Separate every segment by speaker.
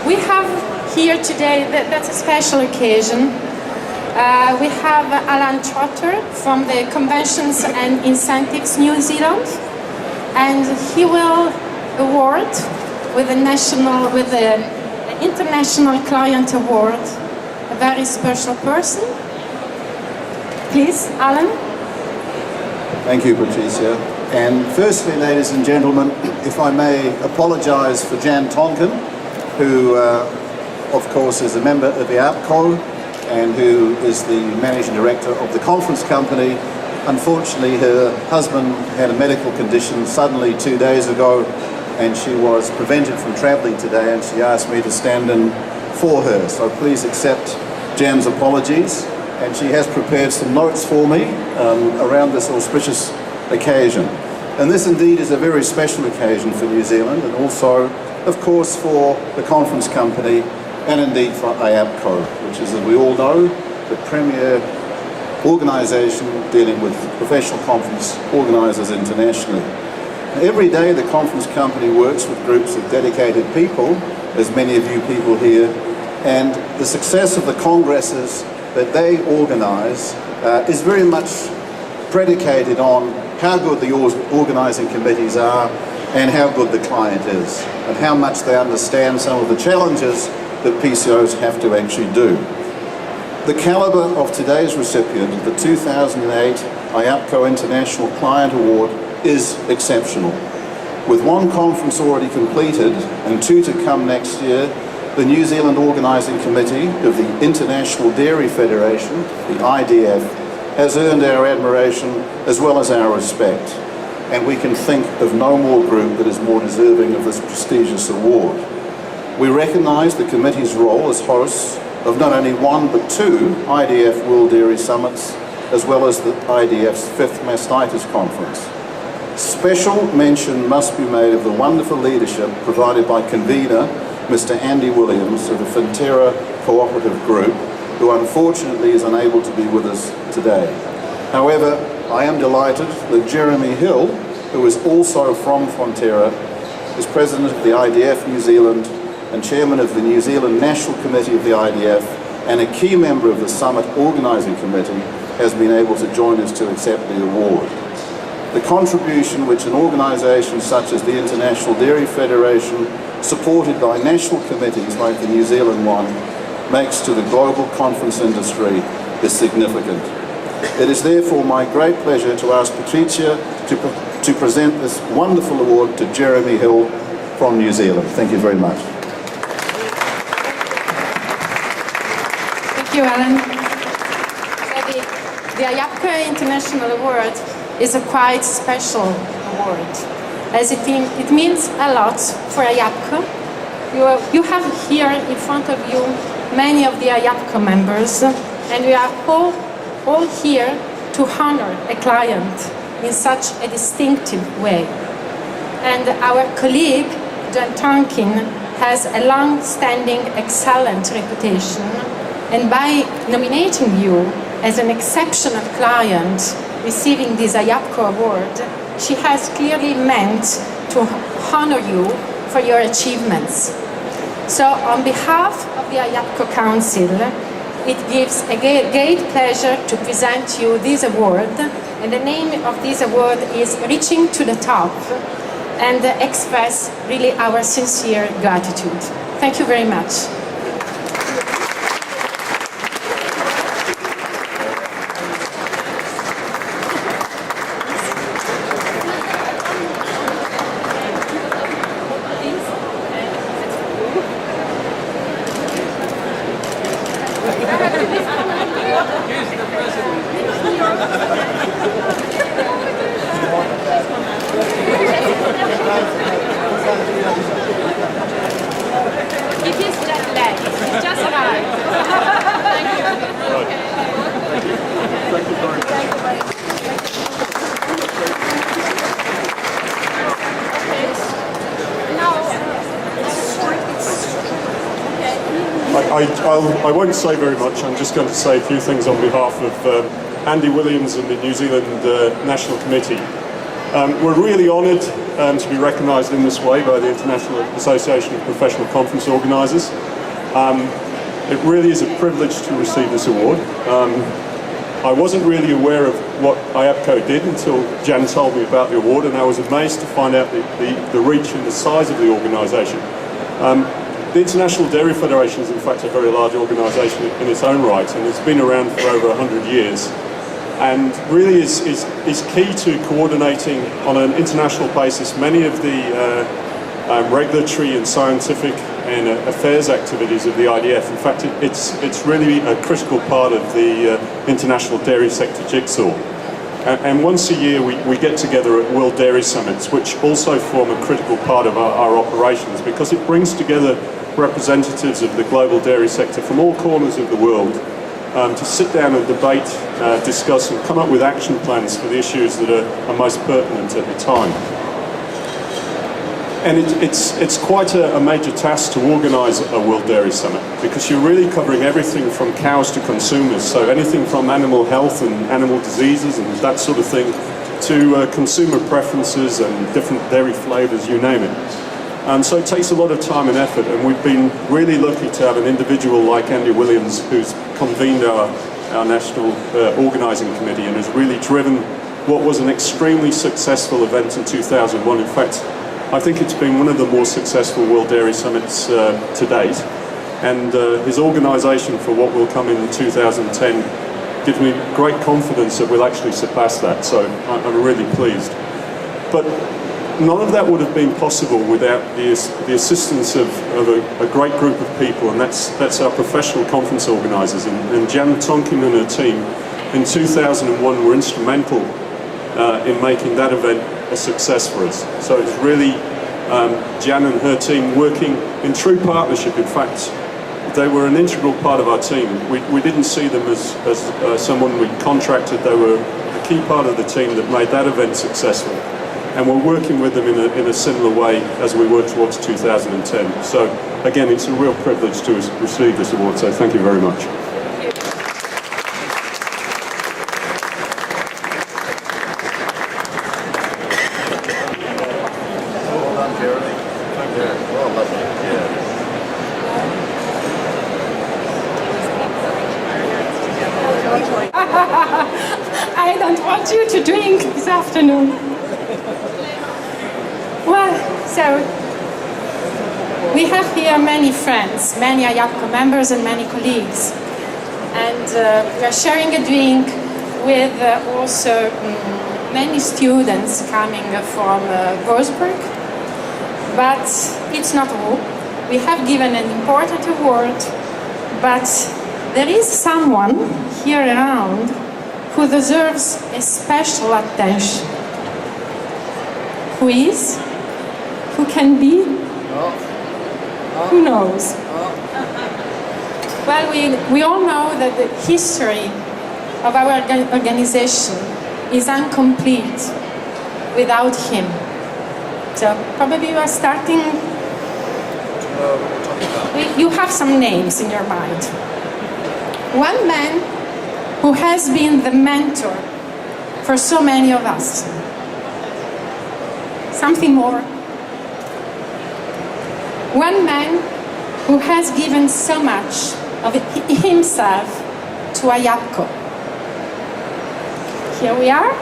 Speaker 1: We have here today, that's a special occasion. We have Alan Trotter from the Conventions and Incentives New Zealand, and he will award with the International Client Award a very special person. Please, Alan.
Speaker 2: Thank you, Patricia. And firstly, ladies and gentlemen, if I may apologise for Jan Tonkin, who of course is a member of the APCO and who is the Managing Director of the conference company. Unfortunately, her husband had a medical condition suddenly 2 days ago, and she was prevented from travelling today, and she asked me to stand in for her. So please accept Jan's apologies, and she has prepared some notes for me around this auspicious occasion. And this indeed is a very special occasion for New Zealand, and also, of course, for the conference company, and indeed for IAPCO, which is, as we all know, the premier organisation dealing with professional conference organisers internationally. Every day the conference company works with groups of dedicated people, as many of you people here, and the success of the congresses that they organise is very much predicated on how good the organising committees are and how good the client is, and how much they understand some of the challenges that PCOs have to actually do. The calibre of today's recipient of the 2008 IAPCO International Client Award is exceptional. With one conference already completed and 2 to come next year, the New Zealand Organising Committee of the International Dairy Federation, the IDF, has earned our admiration as well as our respect, and we can think of no more group that is more deserving of this prestigious award. We recognise the committee's role as hosts of not only 1 but 2 IDF World Dairy Summits, as well as the IDF's 5th Mastitis Conference. Special mention must be made of the wonderful leadership provided by convener Mr. Andy Williams of the Fonterra Cooperative Group, who unfortunately is unable to be with us today. However, I am delighted that Jeremy Hill, who is also from Fonterra, is President of the IDF New Zealand and Chairman of the New Zealand National Committee of the IDF, and a key member of the Summit Organising Committee, has been able to join us to accept the award. The contribution which an organisation such as the International Dairy Federation, supported by national committees like the New Zealand one, makes to the global conference industry is significant. It is therefore my great pleasure to ask Patricia to present this wonderful award to Jeremy Hill from New Zealand. Thank you very much.
Speaker 1: Thank you, Alan. The IAPCO International Award is a quite special award, as it means a lot for IAPCO. You have here in front of you many of the IAPCO members, and we are all here to honor a client in such a distinctive way. And our colleague, Jan Tonkin, has a long-standing excellent reputation, and by nominating you as an exceptional client receiving this IAPCO award, she has clearly meant to honor you for your achievements. So on behalf of the IAPCO Council, it gives a great pleasure to present you this award, and the name of this award is Reaching to the Top, and express really our sincere gratitude. Thank you very much.
Speaker 3: I won't say very much. I'm just going to say a few things on behalf of Andy Williams and the New Zealand National Committee. We're really honoured to be recognised in this way by the International Association of Professional Conference Organisers. It really is a privilege to receive this award. I wasn't really aware of what IAPCO did until Jan told me about the award, and I was amazed to find out the reach and the size of the organisation. The International Dairy Federation is in fact a very large organisation in its own right, and it's been around for over 100 years. And really is key to coordinating on an international basis many of the regulatory and scientific and affairs activities of the IDF. In fact, it's really a critical part of the international dairy sector jigsaw. And once a year we get together at World Dairy Summits, which also form a critical part of our operations, because it brings together representatives of the global dairy sector from all corners of the world to sit down and debate, discuss and come up with action plans for the issues that are most pertinent at the time. And it's quite a major task to organise a World Dairy Summit, because you're really covering everything from cows to consumers, so anything from animal health and animal diseases and that sort of thing to consumer preferences and different dairy flavours, you name it. And so it takes a lot of time and effort, and we've been really lucky to have an individual like Andy Williams, who's convened our national organising committee and has really driven what was an extremely successful event in 2001. In fact, I think it's been one of the more successful World Dairy Summits to date, and his organisation for what will come in 2010 gives me great confidence that we'll actually surpass that, so I'm really pleased. But none of that would have been possible without the assistance of a great group of people, and that's our professional conference organisers. And Jan Tonkin and her team in 2001 were instrumental in making that event a success for us. So it's really Jan and her team working in true partnership. In fact, they were an integral part of our team. We didn't see them as someone we contracted. They were a key part of the team that made that event successful. And we're working with them in a similar way as we work towards 2010. So again, it's a real privilege to receive this award, so thank you very much.
Speaker 1: I don't want you to drink this afternoon. Well, so we have here many friends, many IAPCO members and many colleagues, and we are sharing a drink with also many students coming from Wolfsburg. But it's not all. We have given an important award, but there is someone here around who deserves a special attention. Who is? Who can be? Who knows? Well, we all know that the history of our organization is incomplete without him. So probably you are starting, you have some names in your mind. One man who has been the mentor for so many of us. Something more. One man who has given so much of himself to IAPCO. Here we are.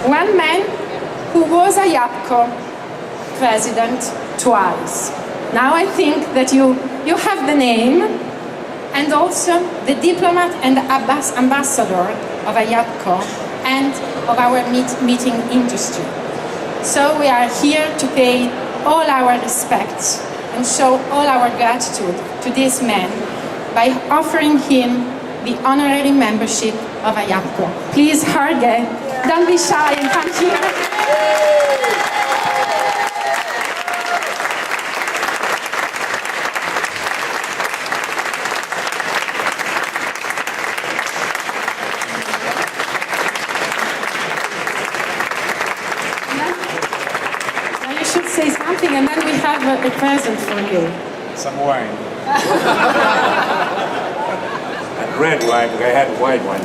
Speaker 1: One man who was IAPCO president twice. Now I think that you have the name, and also the diplomat and ambassador of IAPCO and of our meeting industry. So we are here to pay all our respects and show all our gratitude to this man by offering him the honorary membership of IAPCO. Please, Jorge, don't be shy and come here. Say something, and then we have a present for you.
Speaker 4: Some wine. Red wine, but I had white wine.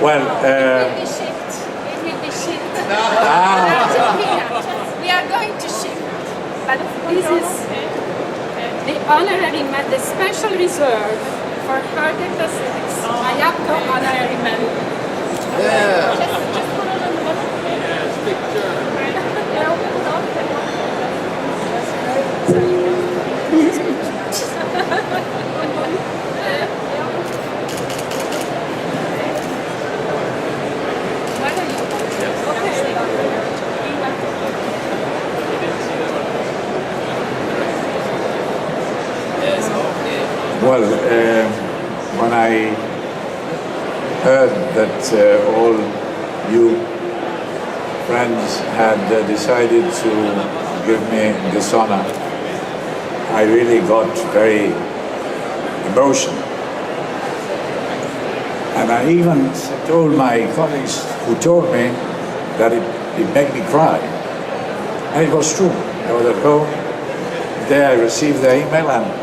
Speaker 4: Well,
Speaker 5: It will be shipped. It will be shipped. We are going to ship. But this is the honorary man, the special reserve for Jorge Castex, Ayapco honorary member. Just put it on the bottom. Yes, picture.
Speaker 4: well, when I heard that all you friends had decided to give me this honor, I really got very emotional. And I even told my colleagues who told me that it made me cry. And it was true. I was at home, there I received the email, and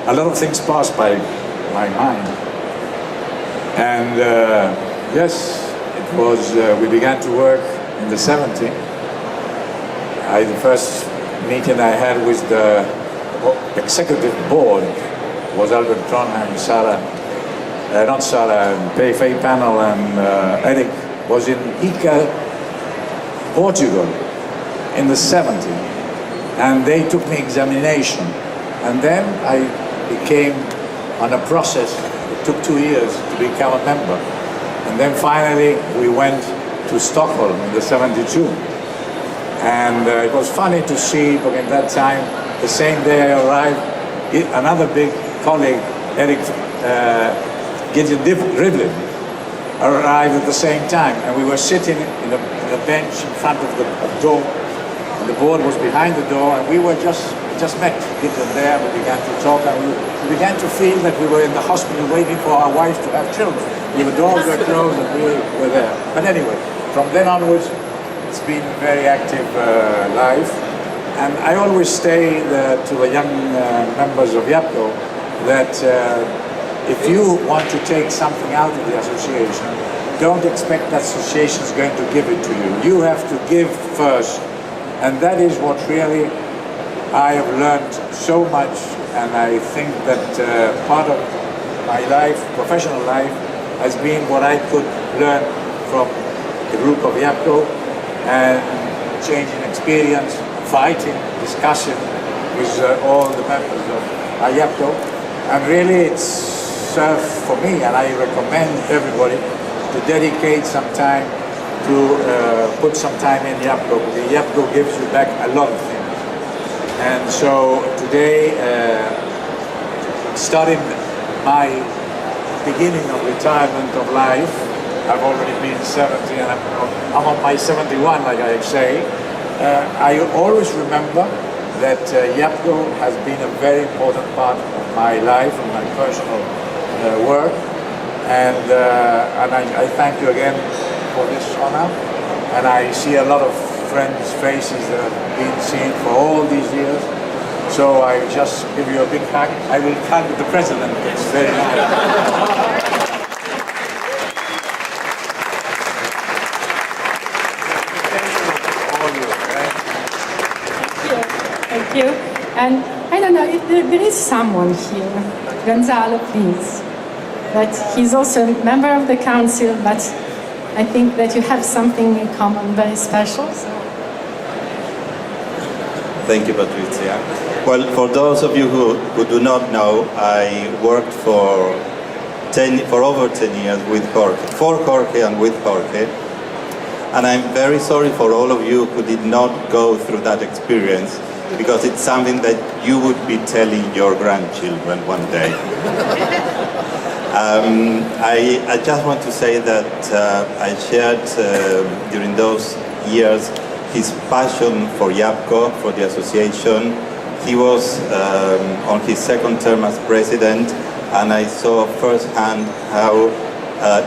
Speaker 4: a lot of things passed by my mind. And yes, it was, we began to work in the 70s. The first meeting I had with the executive board was Albert Trondheim, Faye Panel and Eric was in Ica, Portugal in the 70s. And they took me examination. And then I became on a process. It took 2 years to become a member. And then finally we went to Stockholm in the 72. And it was funny to see, but at that time, the same day I arrived, another big colleague, Eric Gideon Rivlin, arrived at the same time. And we were sitting in a bench in front of the door. And the board was behind the door, and we were just met Gideon there. We began to talk, and we began to feel that we were in the hospital waiting for our wives to have children. The doors were closed, and we were there. But anyway, from then onwards, it's been a very active life. And I always say to the young members of YAPCO that if you want to take something out of the association, don't expect that association is going to give it to you. You have to give first. And that is what really I have learned so much, and I think that part of my life, professional life, has been what I could learn from the group of YAPCO and changing experience, fighting, discussion with all the members of YAPCO. And really it's served for me, and I recommend everybody to dedicate some time to put some time in YAPCO. The YAPCO gives you back a lot of things. And so today, starting my beginning of retirement of life, I've already been 70 and I'm on my 71, like I say. I always remember that YAPCO has been a very important part of my life and my personal work. And I thank you again for this honor. And I see a lot of friends' faces that have been seen for all these years. So I just give you a big hug. I will hug the president. It's very nice.
Speaker 1: Thank you. And I don't know, if there is someone here, Gonzalo, please, that he's also a member of the council, but I think that you have something in common very special. So.
Speaker 6: Thank you, Patricia. Well, for those of you who do not know, I worked for over 10 years with Jorge, for Jorge and with Jorge. And I'm very sorry for all of you who did not go through that experience, because it's something that you would be telling your grandchildren one day. I just want to say that I shared during those years his passion for YAPCO, for the association. He was on his second term as president, and I saw firsthand how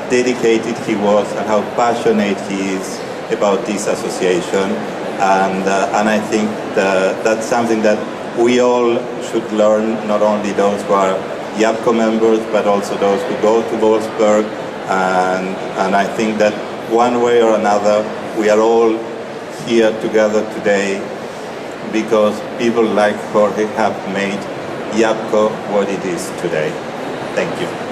Speaker 6: dedicated he was and how passionate he is about this association. And I think that's something that we all should learn, not only those who are YAPCO members, but also those who go to Wolfsburg And I think that one way or another, we are all here together today because people like Jorge have made Yapco what it is today. Thank you.